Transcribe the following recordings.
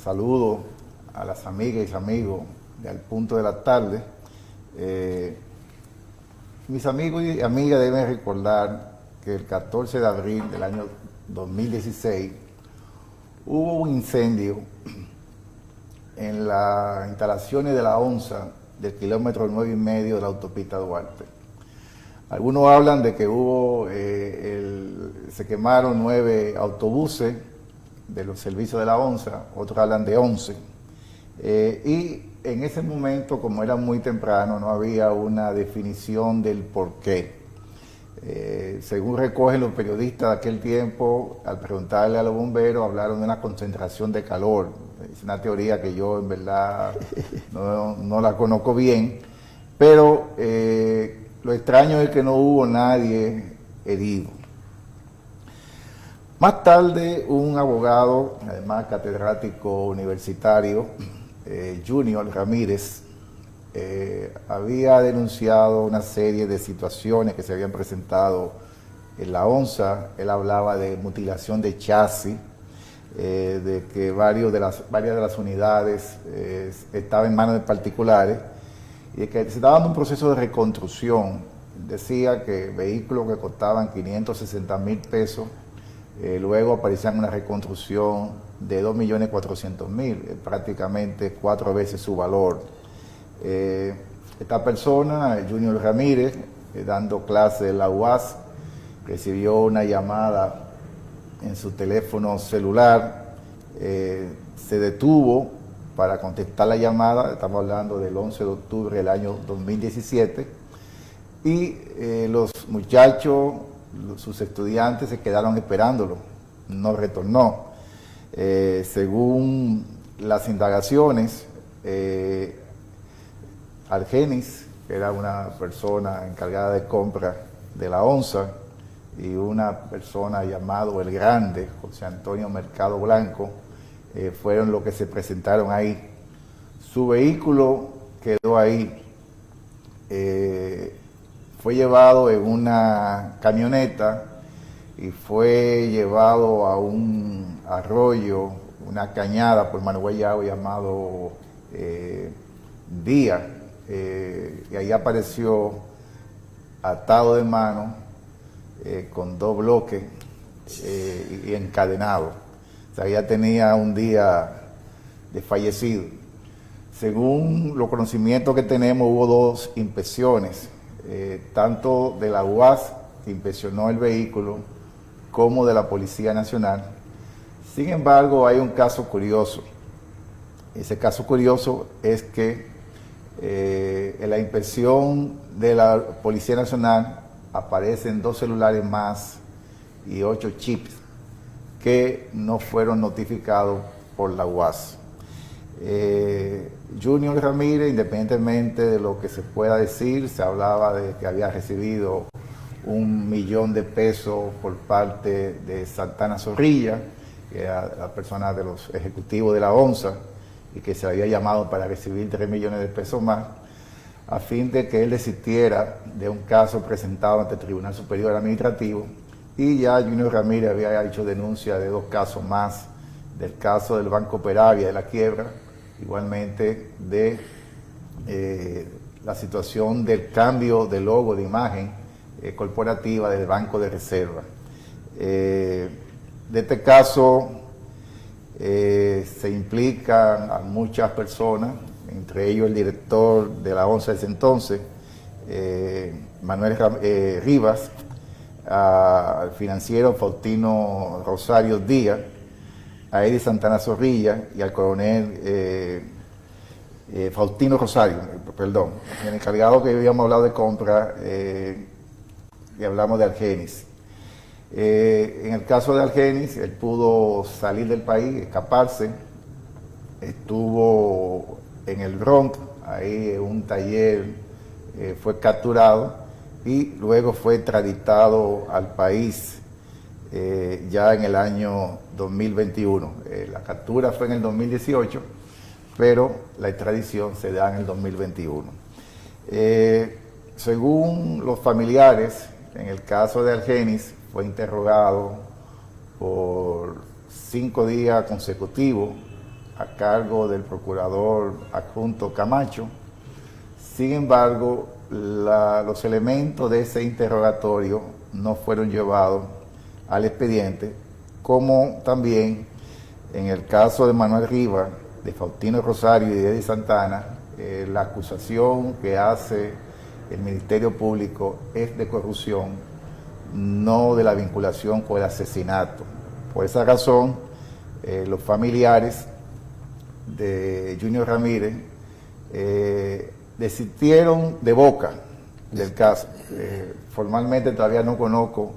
saludo a las amigas y amigos del Punto de la Tarde. Mis amigos y amigas deben recordar que el 14 de abril del año 2016 hubo un incendio en las instalaciones de la ONSA del kilómetro 9,5 de la autopista Duarte. Algunos hablan de que se quemaron 9 autobuses de los servicios de la ONSA, otros hablan de 11. Y en ese momento, como era muy temprano, no había una definición del porqué. Según recogen los periodistas de aquel tiempo, al preguntarle a los bomberos, hablaron de una concentración de calor. Es una teoría que yo en verdad no la conozco bien, pero lo extraño es que no hubo nadie herido. Más tarde, un abogado, además catedrático universitario, Junior Ramírez, había denunciado una serie de situaciones que se habían presentado en la ONSA. Él hablaba de mutilación de chasis, de que varias de las unidades estaban en manos de particulares y de que se estaba dando un proceso de reconstrucción. Decía que vehículos que costaban 560,000 pesos luego aparecían una reconstrucción de 2.400.000, prácticamente 4 veces su valor. Esta persona, Junior Ramírez, dando clase en la UAS, recibió una llamada en su teléfono celular, se detuvo para contestar la llamada, estamos hablando del 11 de octubre del año 2017, y los muchachos, sus estudiantes, se quedaron esperándolo, no retornó. Según las indagaciones, Argenis, que era una persona encargada de compra de la ONSA, y una persona llamado El Grande, José Antonio Mercado Blanco, fueron los que se presentaron ahí. Su vehículo quedó ahí. Fue llevado en una camioneta y fue llevado a un arroyo, una cañada por Manuel Yao llamado Día, y ahí apareció atado de mano con 2 bloques y encadenado. O sea, ya tenía un día de fallecido. Según los conocimientos que tenemos, hubo 2 inspecciones, tanto de la UAS, que inspeccionó el vehículo, como de la Policía Nacional. Sin embargo, hay un caso curioso. Ese caso curioso es que en la inspección de la Policía Nacional aparecen 2 celulares más y 8 chips que no fueron notificados por la UAS. Junior Ramírez, independientemente de lo que se pueda decir, se hablaba de que había recibido $1.000.000 por parte de Santana Zorrilla, que era la persona de los ejecutivos de la ONSA, y que se había llamado para recibir $3 millones más, a fin de que él desistiera de un caso presentado ante el Tribunal Superior Administrativo. Y ya Junior Ramírez había hecho denuncia de 2 casos más, del caso del Banco Peravia de la quiebra, igualmente de la situación del cambio de logo, de imagen corporativa del Banco de Reserva. De este caso se implican a muchas personas, entre ellos el director de la ONSA de ese entonces, Manuel Rivas, al financiero Faustino Rosario Díaz, a Eddie Santana Zorrilla y al coronel Faustino Rosario, perdón, el encargado que habíamos hablado de compra, y hablamos de Argenis. En el caso de Argenis, él pudo salir del país, escaparse, estuvo en el Bronx, ahí en un taller, fue capturado y luego fue extraditado al país ya en el año 2021. La captura fue en el 2018, pero la extradición se da en el 2021. Según los familiares, en el caso de Argenis, fue interrogado por 5 días consecutivos a cargo del procurador adjunto Camacho. Sin embargo, los elementos de ese interrogatorio no fueron llevados al expediente, como también en el caso de Manuel Rivas, de Faustino Rosario y de Eddie Santana, la acusación que hace el Ministerio Público es de corrupción, no de la vinculación con el asesinato. Por esa razón, los familiares de Junior Ramírez desistieron de boca del caso. Formalmente todavía no conozco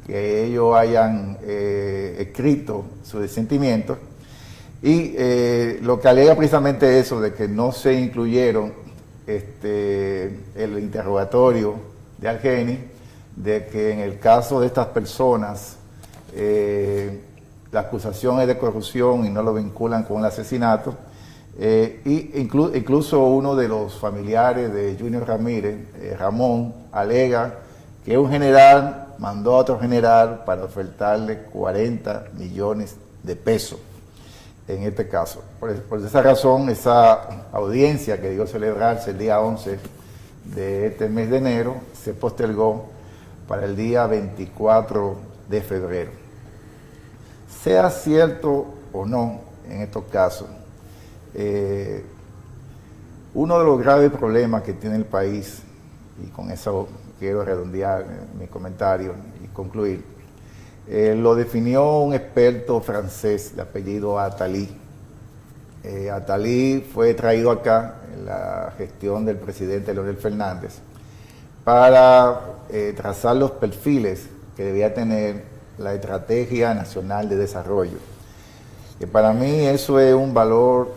que ellos hayan escrito sus sentimientos, y lo que alega precisamente eso, de que no se incluyeron el interrogatorio de Argenis, de que en el caso de estas personas la acusación es de corrupción y no lo vinculan con el asesinato, y incluso uno de los familiares de Junior Ramírez, Ramón, alega que un general mandó a otro general para ofertarle 40 millones de pesos en este caso. Por esa razón, esa audiencia que debió celebrarse el día 11 de este mes de enero se postergó para el día 24 de febrero. Sea cierto o no en estos casos, uno de los graves problemas que tiene el país, y con eso quiero redondear mi comentario y concluir, lo definió un experto francés de apellido Attali. Attali fue traído acá en la gestión del presidente Leonel Fernández para trazar los perfiles que debía tener la Estrategia Nacional de Desarrollo. Que para mí eso es un valor,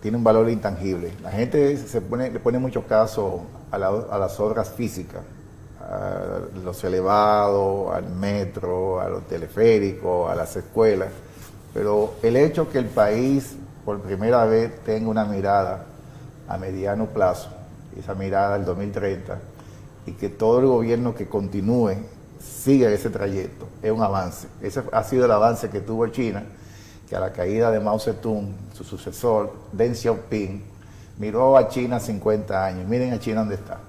tiene un valor intangible. La gente le pone mucho caso a las obras físicas, a los elevados, al metro, a los teleféricos, a las escuelas, pero el hecho que el país por primera vez tenga una mirada a mediano plazo, esa mirada al 2030, y que todo el gobierno que continúe siga ese trayecto, es un avance. Ese ha sido el avance que tuvo China, que a la caída de Mao Zedong, su sucesor, Deng Xiaoping, miró a China 50 años. Miren a China dónde está.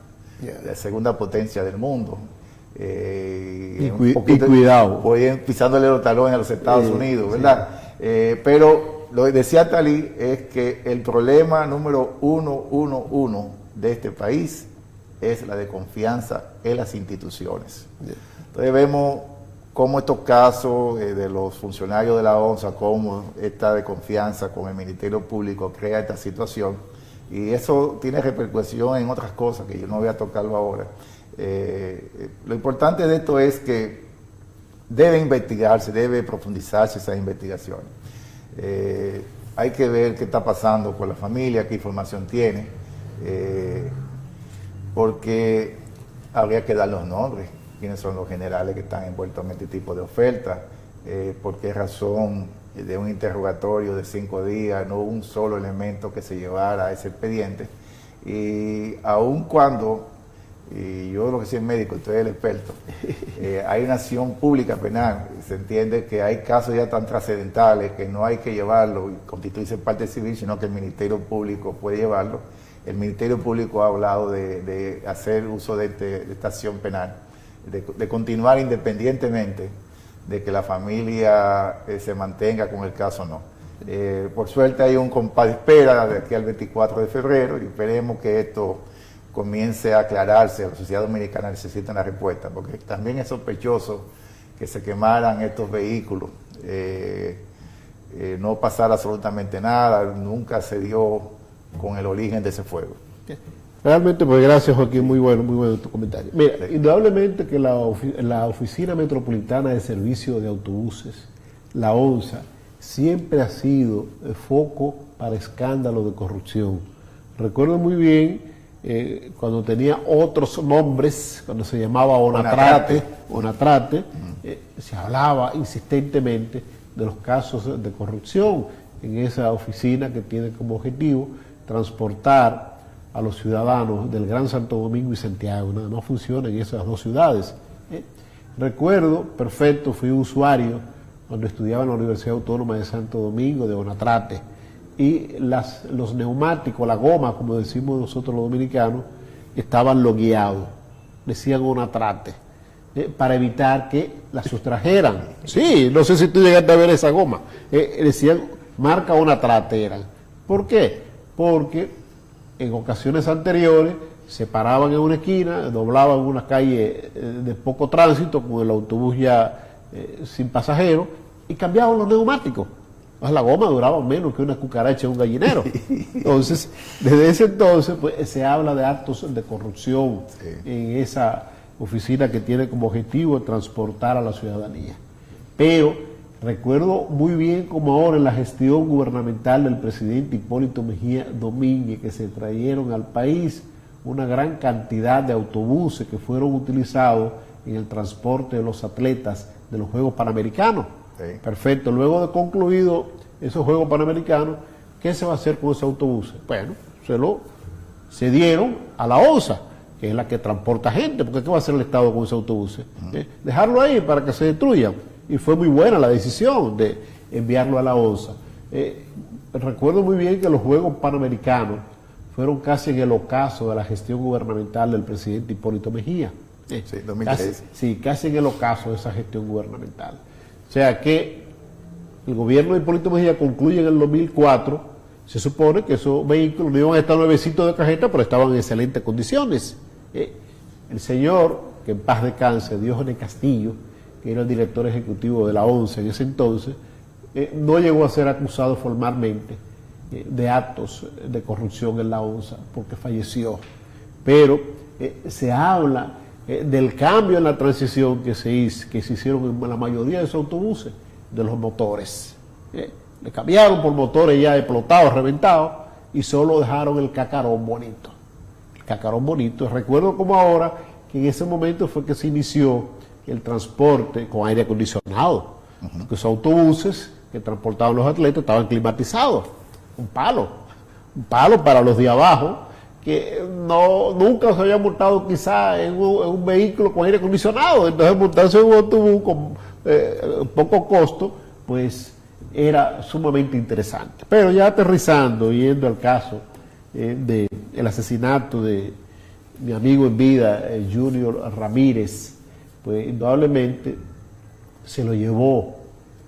La segunda potencia del mundo. Y cuidado. Voy pisándole los talones a los Estados Unidos, ¿verdad? Pero lo que decía Attali es que el problema número uno de este país es la de confianza en las instituciones. Entonces vemos cómo estos casos de los funcionarios de la ONSA, cómo esta de confianza con el Ministerio Público crea esta situación. Y eso tiene repercusión en otras cosas que yo no voy a tocarlo ahora. Lo importante de esto es que debe investigarse, debe profundizarse esas investigaciones. Hay que ver qué está pasando con la familia, qué información tiene, porque habría que dar los nombres, quiénes son los generales que están envueltos en este tipo de ofertas, por qué razón de un interrogatorio de 5 días, no hubo un solo elemento que se llevara a ese expediente. Y aun cuando, y yo lo que soy médico, estoy el experto, hay una acción pública penal, se entiende que hay casos ya tan trascendentales que no hay que llevarlo y constituirse parte civil, sino que el Ministerio Público puede llevarlo. El Ministerio Público ha hablado de hacer uso de esta acción penal, de continuar independientemente de que la familia se mantenga con el caso o no. Por suerte hay un compás de espera de aquí al 24 de febrero y esperemos que esto comience a aclararse. La sociedad dominicana necesita una respuesta, porque también es sospechoso que se quemaran estos vehículos, no pasara absolutamente nada, nunca se dio con el origen de ese fuego. Realmente, pues gracias Joaquín, muy bueno tu comentario. Mira, indudablemente que la Oficina Metropolitana de Servicio de Autobuses, la ONSA, siempre ha sido foco para escándalos de corrupción. Recuerdo muy bien cuando tenía otros nombres, cuando se llamaba Onatrate, se hablaba insistentemente de los casos de corrupción en esa oficina que tiene como objetivo transportar a los ciudadanos del Gran Santo Domingo y Santiago. Nada más funciona en esas dos ciudades. Recuerdo perfecto, fui usuario cuando estudiaba en la Universidad Autónoma de Santo Domingo de Onatrate, y los neumáticos, la goma, como decimos nosotros los dominicanos, estaban logueados, decían una trate, para evitar que la sustrajeran. Sí, no sé si tú llegaste a ver esa goma, decían marca una trate eran. ¿Por qué? Porque en ocasiones anteriores se paraban en una esquina, doblaban una calle de poco tránsito con el autobús ya sin pasajeros y cambiaban los neumáticos. Entonces, la goma duraba menos que una cucaracha en un gallinero. Entonces, desde ese entonces pues, se habla de actos de corrupción en esa oficina que tiene como objetivo transportar a la ciudadanía. Pero recuerdo muy bien como ahora en la gestión gubernamental del presidente Hipólito Mejía Domínguez, que se trajeron al país una gran cantidad de autobuses que fueron utilizados en el transporte de los atletas de los Juegos Panamericanos. Sí. Perfecto. Luego de concluido esos Juegos Panamericanos, ¿qué se va a hacer con esos autobuses? Bueno, se dieron a la ONSA, que es la que transporta gente, porque ¿qué va a hacer el Estado con esos autobuses? Dejarlo ahí para que se destruyan. Y fue muy buena la decisión de enviarlo a la ONSA. Recuerdo muy bien que los Juegos Panamericanos fueron casi en el ocaso de la gestión gubernamental del presidente Hipólito Mejía. Sí, 2013. Casi en el ocaso de esa gestión gubernamental. O sea que el gobierno de Hipólito Mejía concluye en el 2004, se supone que esos vehículos no iban a estar nuevecitos de cajeta, pero estaban en excelentes condiciones. El señor, que en paz descanse, Diógenes Castillo, que era el director ejecutivo de la ONSA en ese entonces, no llegó a ser acusado formalmente de actos de corrupción en la ONSA, porque falleció. Pero se habla del cambio en la transición que se hicieron en la mayoría de esos autobuses, de los motores. Le cambiaron por motores ya explotados, reventados, y solo dejaron el cacarón bonito. El cacarón bonito. Recuerdo como ahora que en ese momento fue que se inició el transporte con aire acondicionado, porque esos autobuses que transportaban los atletas estaban climatizados. Un palo para los de abajo, que nunca se había montado quizá en un vehículo con aire acondicionado. Entonces montarse en un autobús con poco costo, pues era sumamente interesante. Pero ya aterrizando, yendo al caso del asesinato de mi amigo en vida, Junior Ramírez, pues indudablemente se lo llevó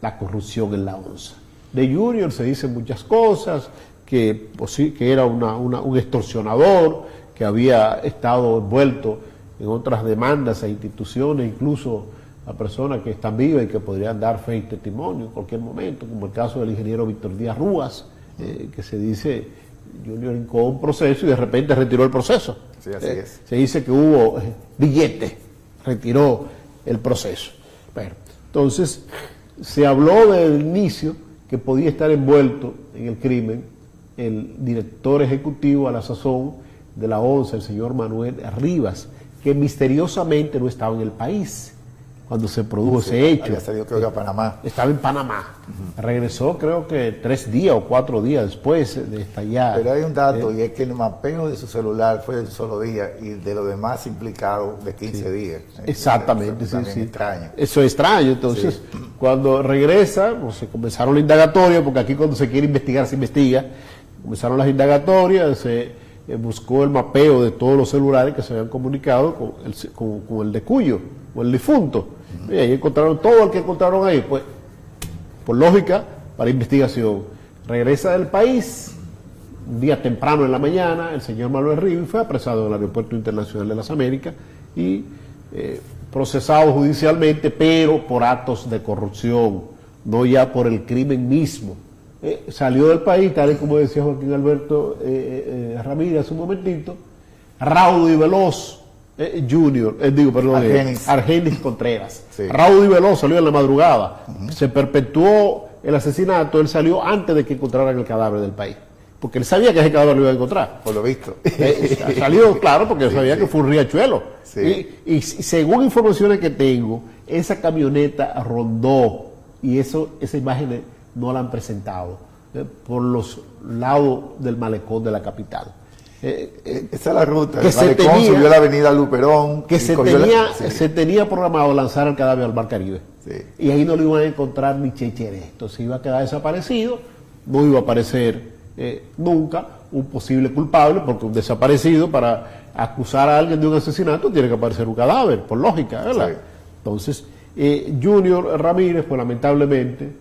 la corrupción en la ONSA. De Junior se dicen muchas cosas, que era un extorsionador, que había estado envuelto en otras demandas a instituciones, incluso a personas que están vivas y que podrían dar fe y testimonio en cualquier momento, como el caso del ingeniero Víctor Díaz Rúas, que se dice, Junior hincó un proceso y de repente retiró el proceso. Sí, así es. Se dice que hubo billete, retiró el proceso. Bueno, entonces, se habló del inicio que podía estar envuelto en el crimen el director ejecutivo a la sazón de la ONSA, el señor Manuel Rivas, que misteriosamente no estaba en el país cuando se produjo ese hecho. Había salido creo que a Panamá. Estaba en Panamá. Regresó creo que 3 días o 4 días después de estallar. Pero hay un dato, y es que el mapeo de su celular fue de un solo día y de los demás implicados de 15 días. Exactamente, eso sí. Extraño. Eso es extraño. Entonces, cuando regresa, pues, se comenzaron las indagatorias, porque aquí cuando se quiere investigar, se investiga. Comenzaron las indagatorias, se buscó el mapeo de todos los celulares que se habían comunicado con el de Cuyo, o el difunto. Y ahí encontraron todo el que encontraron ahí, pues, por lógica, para investigación. Regresa del país, un día temprano en la mañana, el señor Manuel Rivas fue apresado en el Aeropuerto Internacional de las Américas y procesado judicialmente, pero por actos de corrupción, no ya por el crimen mismo. Salió del país, tal y como decía Joaquín Alberto Ramírez hace un momentito, raudo y veloz, Junior, Argenis Contreras. Sí. Raudo y veloz, salió en la madrugada. Se perpetuó el asesinato, él salió antes de que encontraran el cadáver del país. Porque él sabía que ese cadáver lo iba a encontrar. Por lo visto. Salió, claro, porque sabía que fue un riachuelo. Sí. Y según informaciones que tengo, esa camioneta rondó, y esa imagen no la han presentado, por los lados del malecón de la capital. Esa es la ruta. El malecón subió la avenida Luperón. Que se tenía programado lanzar el cadáver al Mar Caribe. Sí. Y ahí no lo iban a encontrar ni Chechere. Entonces iba a quedar desaparecido, no iba a aparecer nunca un posible culpable, porque un desaparecido, para acusar a alguien de un asesinato, tiene que aparecer un cadáver, por lógica, ¿verdad? Sí. Entonces, Junior Ramírez, pues lamentablemente,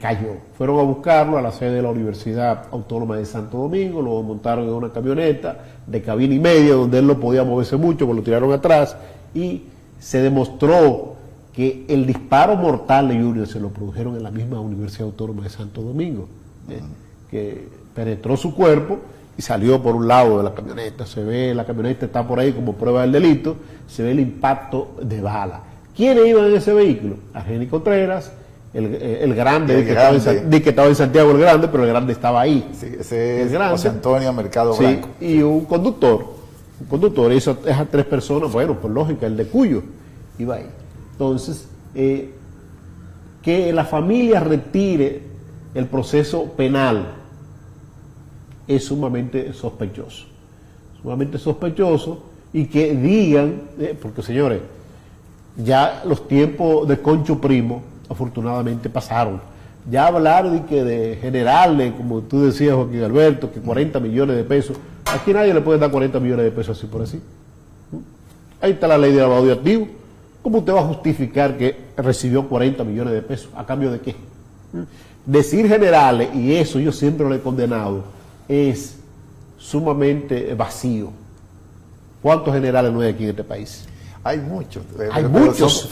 cayó. Fueron a buscarlo a la sede de la Universidad Autónoma de Santo Domingo, lo montaron en una camioneta de cabina y media, donde él no podía moverse mucho, pues lo tiraron atrás, y se demostró que el disparo mortal de Junior se lo produjeron en la misma Universidad Autónoma de Santo Domingo, que penetró su cuerpo y salió por un lado de la camioneta. Se ve, la camioneta está por ahí como prueba del delito, se ve el impacto de bala. ¿Quiénes iban en ese vehículo? Argeni Contreras, el grande, que estaba en Santiago el Grande, pero el Grande estaba ahí. Sí, ese es José Antonio Mercado Blanco. Y un conductor, esas 3 personas, bueno, por lógica, el de Cuyo iba ahí. Entonces, que la familia retire el proceso penal es sumamente sospechoso, y que digan, porque señores, ya los tiempos de Concho Primo afortunadamente pasaron. Ya hablar de generales, como tú decías, Joaquín Alberto, que 40 millones de pesos, aquí nadie le puede dar 40 millones de pesos así por así. Ahí está la ley de lavado de activos. ¿Cómo usted va a justificar que recibió 40 millones de pesos? ¿A cambio de qué? Decir generales, y eso yo siempre lo he condenado, es sumamente vacío. ¿Cuántos generales no hay aquí en este país? Hay muchos,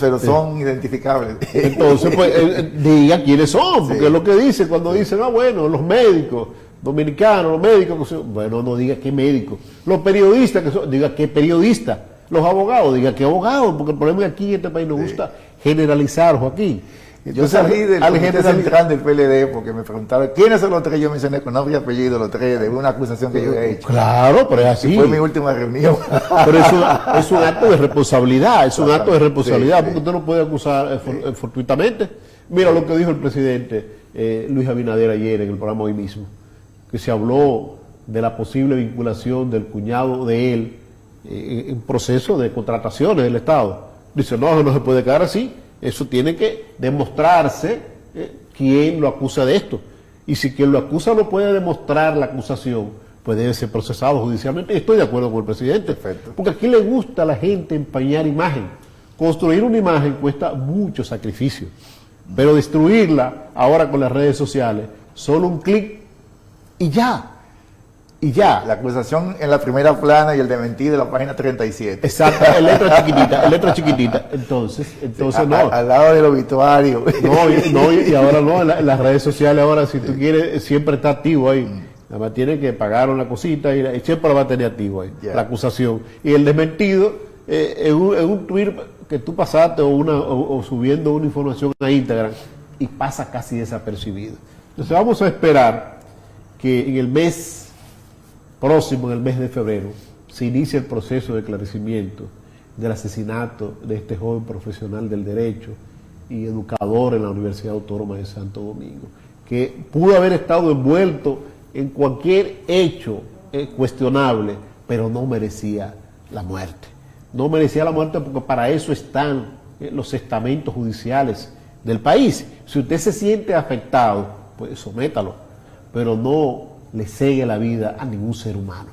pero son identificables. Entonces, pues, diga quiénes son, porque es lo que dicen cuando dicen, bueno, los médicos dominicanos, los médicos, bueno, no diga qué médico. Los periodistas, que son, diga qué periodista. Los abogados, diga qué abogados, porque el problema es que aquí en este país nos gusta generalizar, Joaquín. Yo salí del comité central del PLD porque me preguntaron quiénes son los 3. Yo mencioné con nombre y apellido los 3 de una acusación que yo he hecho. Claro, pero es así. Y fue mi última reunión. Pero es un acto de responsabilidad, porque usted no puede acusar fortuitamente. Mira lo que dijo el presidente Luis Abinader ayer en el programa Hoy Mismo, que se habló de la posible vinculación del cuñado de él en proceso de contrataciones del Estado. Dice, no se puede quedar así. Eso tiene que demostrarse quién lo acusa de esto. Y si quien lo acusa no puede demostrar la acusación, pues debe ser procesado judicialmente. Y estoy de acuerdo con el presidente. Perfecto. Porque aquí le gusta a la gente empañar imagen. Construir una imagen cuesta mucho sacrificio. Pero destruirla ahora con las redes sociales, solo un clic y ya. La acusación en la primera plana y el desmentido en la página 37. Exacto, en letra chiquitita. Entonces no. Al lado del obituario. Y ahora no, en las redes sociales ahora, si tú quieres, siempre está activo ahí. Nada más tiene que pagar una cosita y siempre lo va a tener activo ahí, la acusación. Y el desmentido, en un tweet que tú pasaste o subiendo una información a Instagram, y pasa casi desapercibido. Entonces vamos a esperar que en el mes próximo, en el mes de febrero, se inicia el proceso de esclarecimiento del asesinato de este joven profesional del derecho y educador en la Universidad Autónoma de Santo Domingo, que pudo haber estado envuelto en cualquier hecho cuestionable, pero no merecía la muerte. No merecía la muerte porque para eso están los estamentos judiciales del país. Si usted se siente afectado, pues sométalo, pero no le cegue la vida a ningún ser humano.